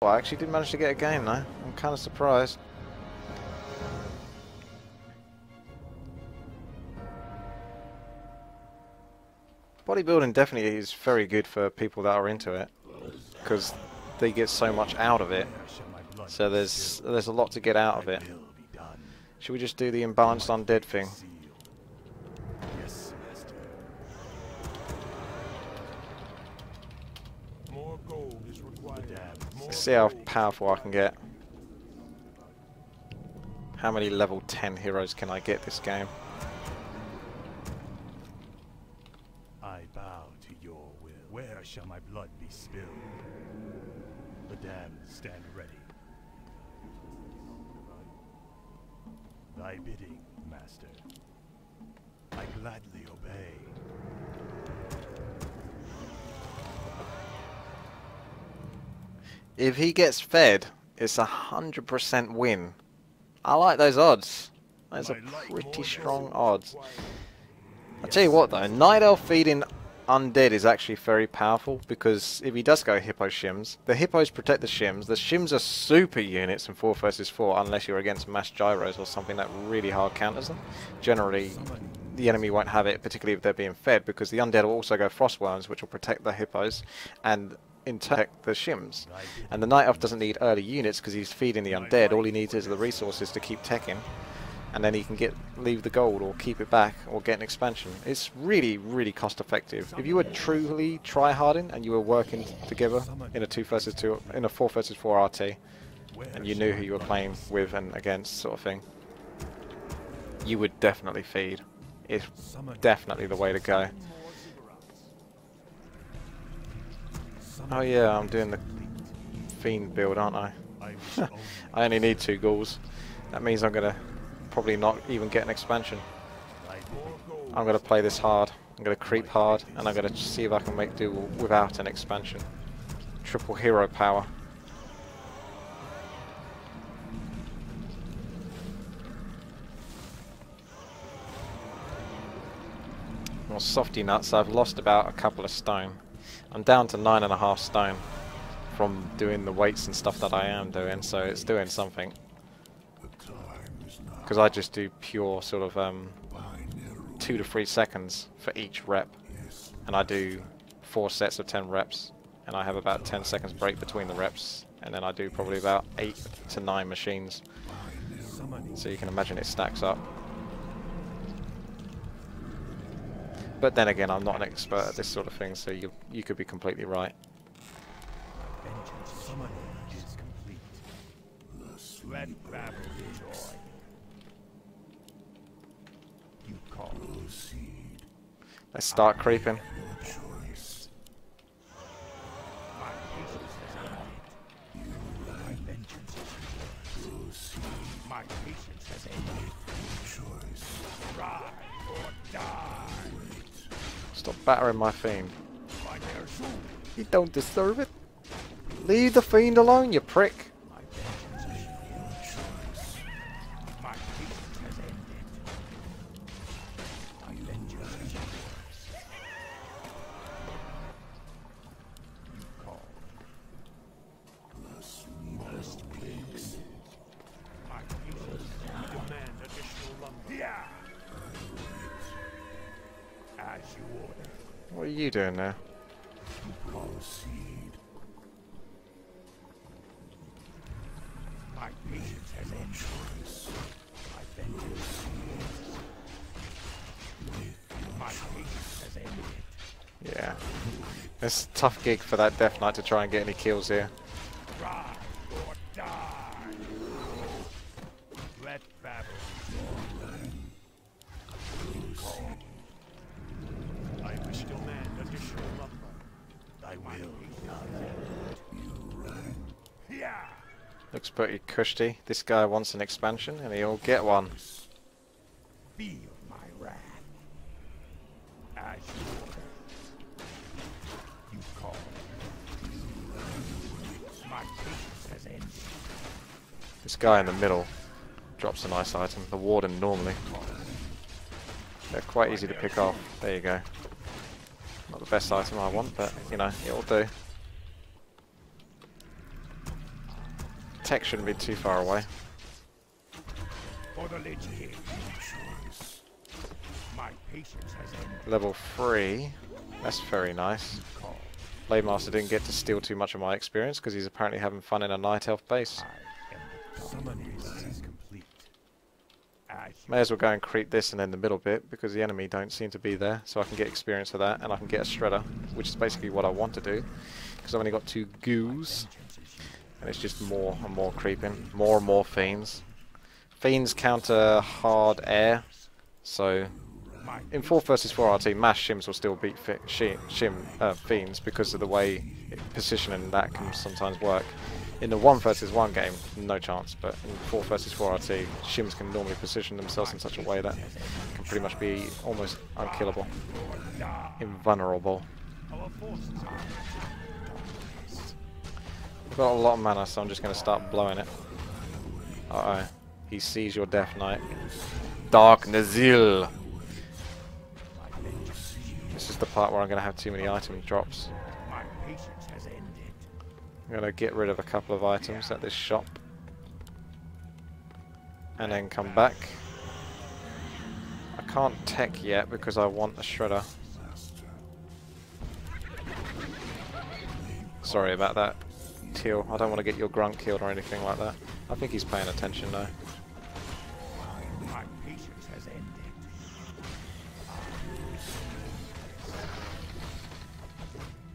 Well, I actually did manage to get a game though. I'm kind of surprised. Bodybuilding definitely is very good for people that are into it, because they get so much out of it. So there's a lot to get out of it. Should we just do the imbalanced undead thing? Let's see how powerful I can get. How many level 10 heroes can I get this game? I bow to your will. Where shall my blood be spilled? The damned stand ready. Thy bidding, master. I gladly obey. If he gets fed, it's 100% win. I like those odds. Those are pretty strong odds. I'll tell you what though, Night Elf feeding undead is actually very powerful, because if he does go hippo shims, the hippos protect the shims. The shims are super units in 4 versus 4 unless you're against mass gyros or something that really hard counters them. Generally, the enemy won't have it, particularly if they're being fed, because the undead will also go frostworms, which will protect the hippos and in turn protect the shims. And the Night Elf doesn't need early units because he's feeding the undead. All he needs is the resources to keep teching, and then he can leave the gold or keep it back or get an expansion. It's really, really cost effective. If you were truly try-harding and you were working together in a 2 versus 2, in a 4 versus 4 RT, and you knew who you were playing with and against sort of thing, you would definitely feed. It's definitely the way to go. Oh yeah, I'm doing the fiend build, aren't I? I only need 2 ghouls. That means I'm gonna probably not even get an expansion. I'm going to play this hard. I'm going to creep hard, and I'm going to see if I can make do without an expansion. Triple hero power. Well, softy nuts, I've lost about a couple of stone. I'm down to 9.5 stone from doing the weights and stuff that I am doing, so it's doing something. Because I just do pure sort of 2 to 3 seconds for each rep, and I do 4 sets of 10 reps, and I have about 10 seconds break between the reps, and then I do probably about 8 to 9 machines, so you can imagine it stacks up. But then again, I'm not an expert at this sort of thing, so you could be completely right. Let's start creeping. Stop battering my fiend. You don't deserve it. Leave the fiend alone, you prick. What are you doing there? Yeah. It's a tough gig for that Death Knight to try and get any kills here. Looks pretty cushy. This guy wants an expansion, and he'll get one. Feel my wrath. As you call. My patience has ended. This guy in the middle drops a nice item. The Warden normally. They're quite easy to pick off. There you go. Not the best item I want, but you know, it'll do. tech shouldn't be too far away. For the Lich King. My patience has ended. Level 3. That's very nice. Blade Master didn't get to steal too much of my experience because he's apparently having fun in a Night Elf base. Summon is complete. May as well go and creep this and then the middle bit because the enemy don't seem to be there, so I can get experience of that and I can get a shredder, which is basically what I want to do because I've only got 2 goos and it's just more and more creeping, more and more fiends. Fiends counter hard air, so in 4 versus 4 RT, mass shims will still beat fiends because of the way positioning that can sometimes work. In the 1 versus 1 game, no chance, but in 4 versus 4 RT, shims can normally position themselves in such a way that can pretty much be almost unkillable, invulnerable. I've got a lot of mana, so I'm just going to start blowing it. Uh-oh. He sees your Death Knight. Dark Nazil! This is the part where I'm going to have too many item drops. I'm going to get rid of a couple of items at this shop. And then come back. I can't tech yet because I want a shredder. Sorry about that, Teal. I don't want to get your grunt killed or anything like that. I think he's paying attention though.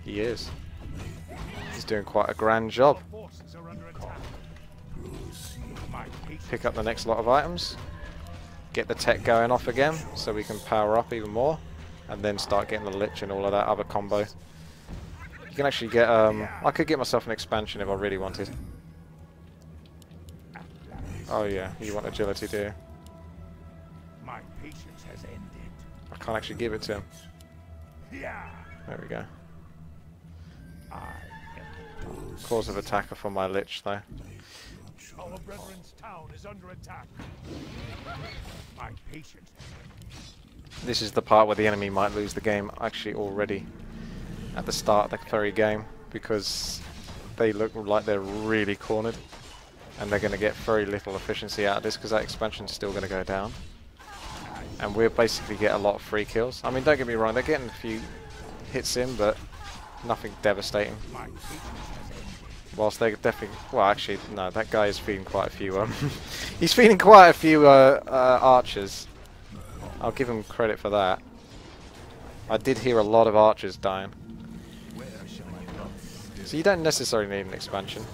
He is. He's doing quite a grand job. Pick up the next lot of items. Get the tech going off again so we can power up even more. And then start getting the Lich and all of that other combo. You can actually get, I could get myself an expansion if I really wanted. Oh yeah, you want agility, do you? My patience has ended. I can't actually give it to him. There we go. Cause of attacker for my Lich though. Our brethren's town is under attack. My patience. This is the part where the enemy might lose the game actually already at the start of the very game because they look like they're really cornered and they're going to get very little efficiency out of this because that expansion's still going to go down and we'll basically get a lot of free kills. I mean, don't get me wrong, they're getting a few hits in, but nothing devastating. Whilst they're definitely, well, actually, no, that guy is feeding quite a few. He's feeding quite a few archers. I'll give him credit for that. I did hear a lot of archers dying. So you don't necessarily need an expansion.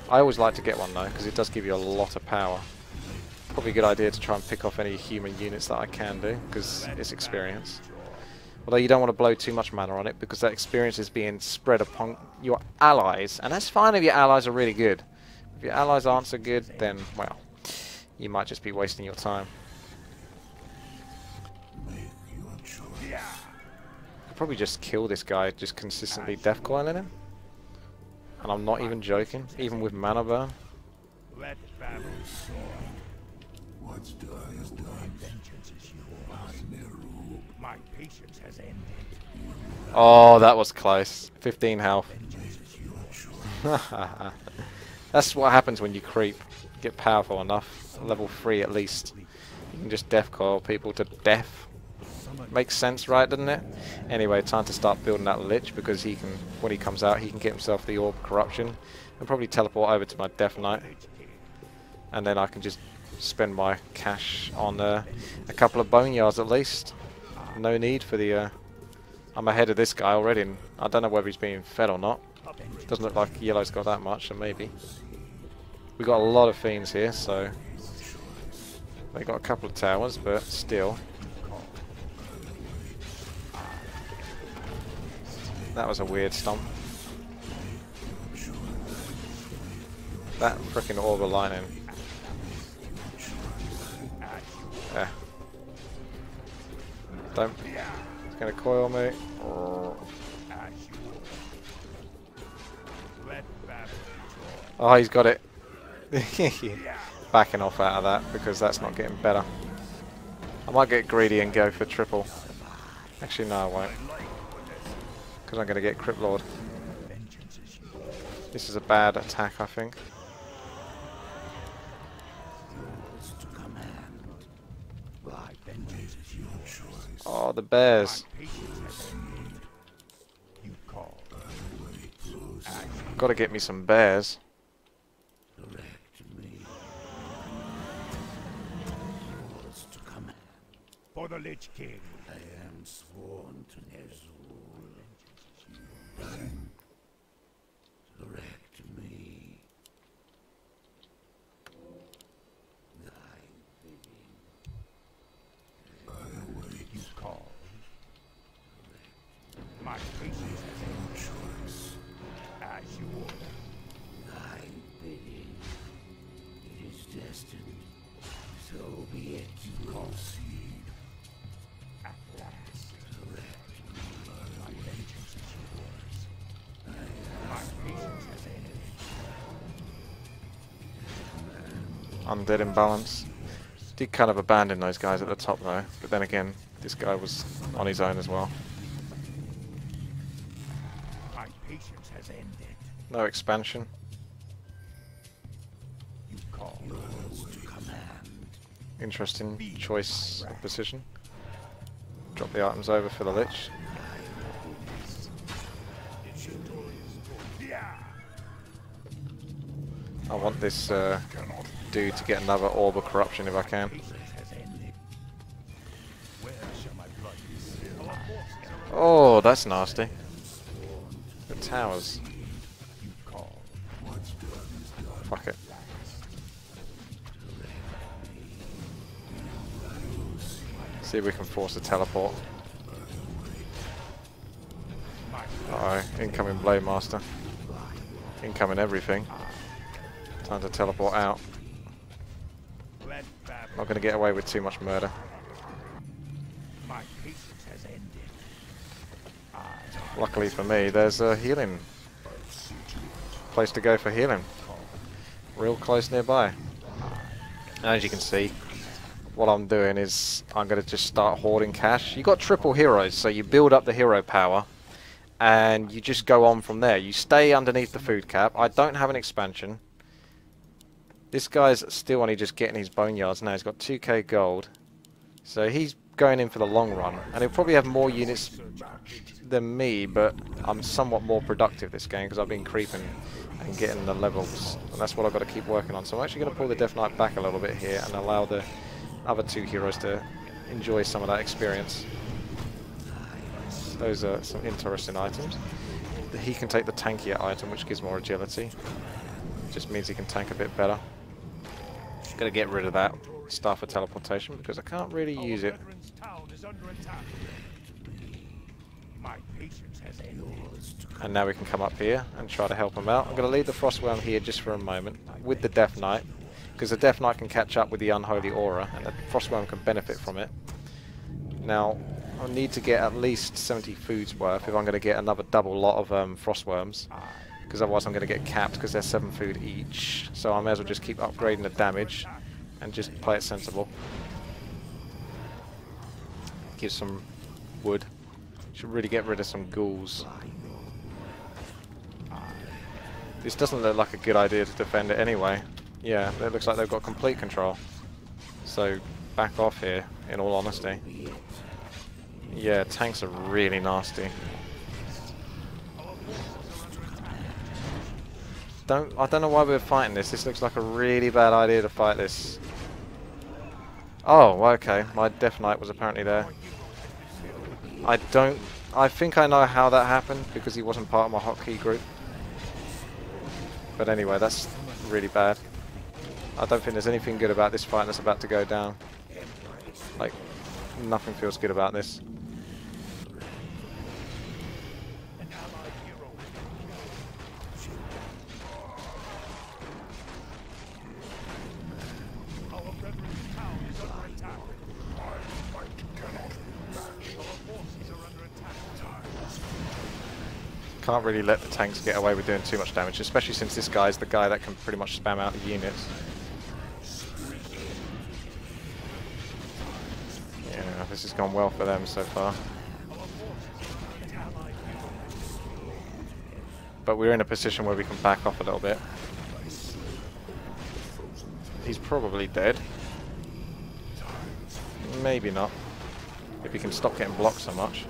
I always like to get one though, because it does give you a lot of power. Probably a good idea to try and pick off any human units that I can do, because it's experience. Although you don't want to blow too much mana on it, because that experience is being spread upon your allies. And that's fine if your allies are really good. If your allies aren't so good, then, well, you might just be wasting your time. I'd probably just kill this guy, just consistently death coiling him. And I'm not even joking, even with mana burn. What's done is done. Vengeance is yours. My patience has ended. Oh, that was close. 15 health. That's what happens when you creep. Get powerful enough. Level 3 at least. You can just death coil people to death. Makes sense, right, doesn't it? Anyway, time to start building that Lich because he can, when he comes out, he can get himself the Orb of Corruption and probably teleport over to my Death Knight. And then I can just spend my cash on a couple of boneyards at least. No need for the... I'm ahead of this guy already, and I don't know whether he's being fed or not. Doesn't look like Yellow's got that much, so maybe. We've got a lot of fiends here, so... They've got a couple of towers, but still. That was a weird stomp. That frickin' Orb of Lightning. Yeah. Don't. It's gonna coil me. Oh, he's got it. Backing off out of that because that's not getting better. I might get greedy and go for triple. Actually, no, I won't. Because I'm going to get Crypt Lord. This is a bad attack, I think. Oh, the bears. Gotta get me some bears. For the Lich King. I am sworn to Ner'zhul. Direct me. Thy bidding. I await you call. My patience has no choice. As you order. Thy bidding. It is destined. So be it. You concede. At last. Direct me. My vengeance is yours. My patience has ended. Undead imbalance. Did kind of abandon those guys at the top though, but then again, this guy was on his own as well. My patience has ended. No expansion. You call. Yours to command. Interesting choice of position. Drop the items over for the Lich. I want this dude to get another Orb of Corruption if I can. Oh, that's nasty. The towers. Fuck it. See if we can force a teleport. Uh-oh, incoming Blade Master. Incoming everything. Time to teleport out. Not going to get away with too much murder. My patience has ended. Luckily for me, there's a healing place to go for healing. Real close nearby. As you can see, what I'm doing is I'm going to just start hoarding cash. You got triple heroes, so you build up the hero power and you just go on from there. You stay underneath the food cap. I don't have an expansion. This guy's still only just getting his boneyards now. He's got 2k gold. So he's going in for the long run. And he'll probably have more units than me, but I'm somewhat more productive this game because I've been creeping and getting the levels. And that's what I've got to keep working on. So I'm actually going to pull the Death Knight back a little bit here and allow the other two heroes to enjoy some of that experience. Those are some interesting items. He can take the tankier item, which gives more agility. Just means he can tank a bit better. Gonna get rid of that Staff of Teleportation because I can't really use it. And now we can come up here and try to help him out. I'm gonna leave the Frostworm here just for a moment with the Death Knight, because the Death Knight can catch up with the Unholy Aura and the Frostworm can benefit from it. Now I need to get at least 70 foods worth if I'm gonna get another double lot of Frostworms. Because otherwise I'm going to get capped because they're 7 food each. So I may as well just keep upgrading the damage and just play it sensible. Give some wood. Should really get rid of some ghouls. This doesn't look like a good idea to defend it anyway. Yeah, it looks like they've got complete control. So back off here, in all honesty. Yeah, tanks are really nasty. I don't know why we're fighting this. This looks like a really bad idea to fight this. Oh, okay. My Death Knight was apparently there. I think I know how that happened because he wasn't part of my hotkey group. But anyway, that's really bad. I don't think there's anything good about this fight that's about to go down. Like, nothing feels good about this. Can't really let the tanks get away with doing too much damage, especially since this guy's the guy that can pretty much spam out the units. Yeah, this has gone well for them so far. But we're in a position where we can back off a little bit. He's probably dead. Maybe not. If he can stop getting blocked so much.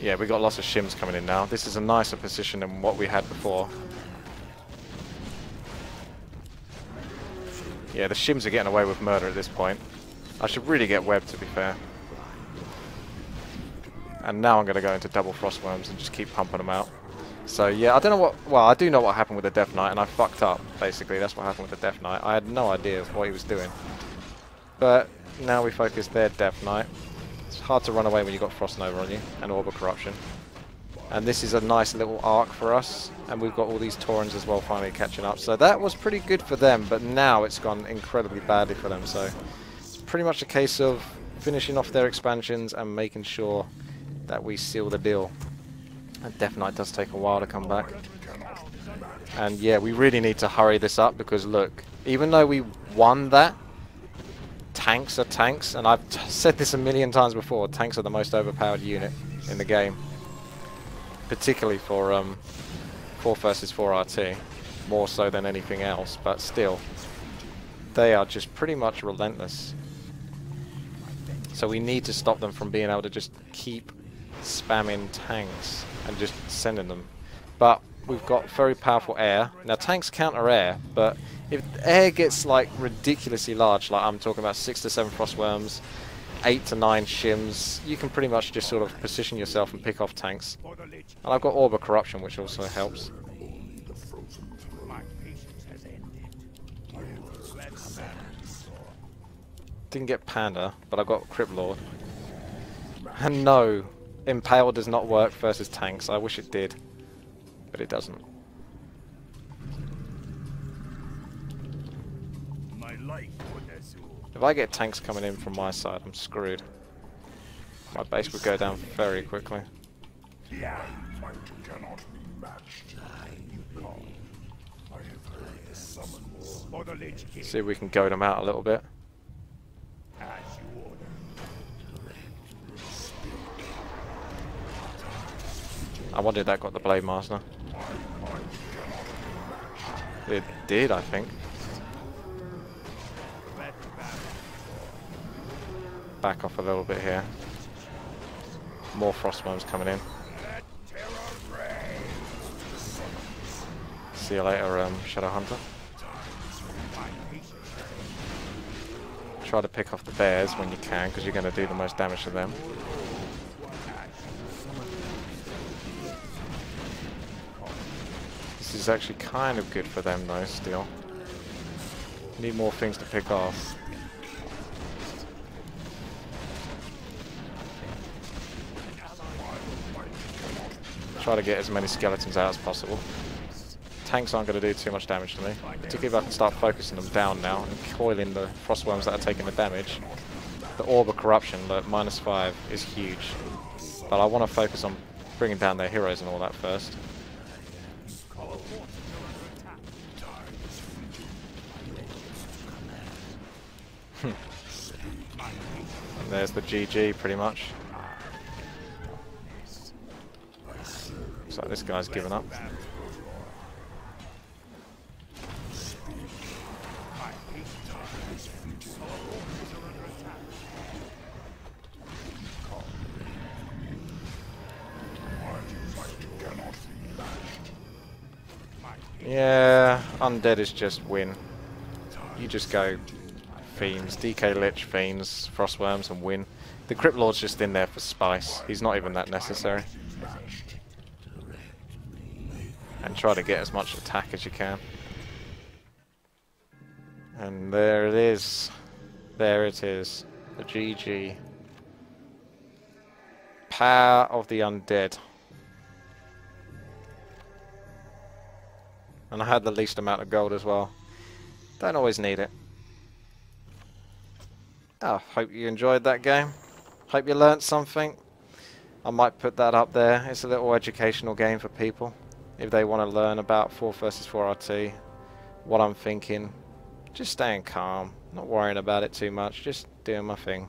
Yeah, we got lots of shims coming in now. This is a nicer position than what we had before. Yeah, the shims are getting away with murder at this point. I should really get web, to be fair. And now I'm going to go into double frostworms and just keep pumping them out. So yeah, I don't know what... Well, I do know what happened with the Death Knight, and I fucked up, basically. That's what happened with the Death Knight. I had no idea what he was doing. But now we focus their Death Knight. It's hard to run away when you've got Frost Nova on you, and Orb of Corruption. And this is a nice little arc for us, and we've got all these Taurens as well finally catching up. So that was pretty good for them, but now it's gone incredibly badly for them. So it's pretty much a case of finishing off their expansions and making sure that we seal the deal. And Death Knight does take a while to come back. And yeah, we really need to hurry this up, because look, even though we won that, tanks are tanks, and I've said this a million times before, tanks are the most overpowered unit in the game. Particularly for 4 versus 4 RT, more so than anything else, but still, they are just pretty much relentless. So we need to stop them from being able to just keep spamming tanks and just sending them. But we've got very powerful air. Now tanks counter air, but if air gets like ridiculously large, like I'm talking about 6 to 7 frostworms, 8 to 9 shims, you can pretty much just sort of position yourself and pick off tanks. And I've got Orb of Corruption, which also helps. Didn't get Panda, but I got Crypt Lord. And no, Impale does not work versus tanks. I wish it did, but it doesn't. If I get tanks coming in from my side, I'm screwed. My base would go down very quickly. See if we can goad them out a little bit. I wonder if that got the Blade Master. It did, I think. Back off a little bit here. More frostworms coming in. See you later, Shadow Hunter. Try to pick off the bears when you can, because you're going to do the most damage to them. This is actually kind of good for them though, still. Need more things to pick off. Try to get as many skeletons out as possible. Tanks aren't going to do too much damage to me, particularly if I can start focusing them down now and coiling the frostworms that are taking the damage. The Orb of Corruption, the -5, is huge, but I want to focus on bringing down their heroes and all that first. And there's the GG, pretty much. Looks like this guy's given up. Yeah, Undead is just win. You just go Fiends, DK Lich, Fiends, Frostworms and win. The Crypt Lord's just in there for spice. He's not even that necessary. And try to get as much attack as you can. And there it is. There it is. The GG. Power of the Undead. And I had the least amount of gold as well. Don't always need it. Oh, hope you enjoyed that game. Hope you learnt something. I might put that up there. It's a little educational game for people. If they want to learn about 4 versus 4 RT, what I'm thinking. Just staying calm. Not worrying about it too much. Just doing my thing.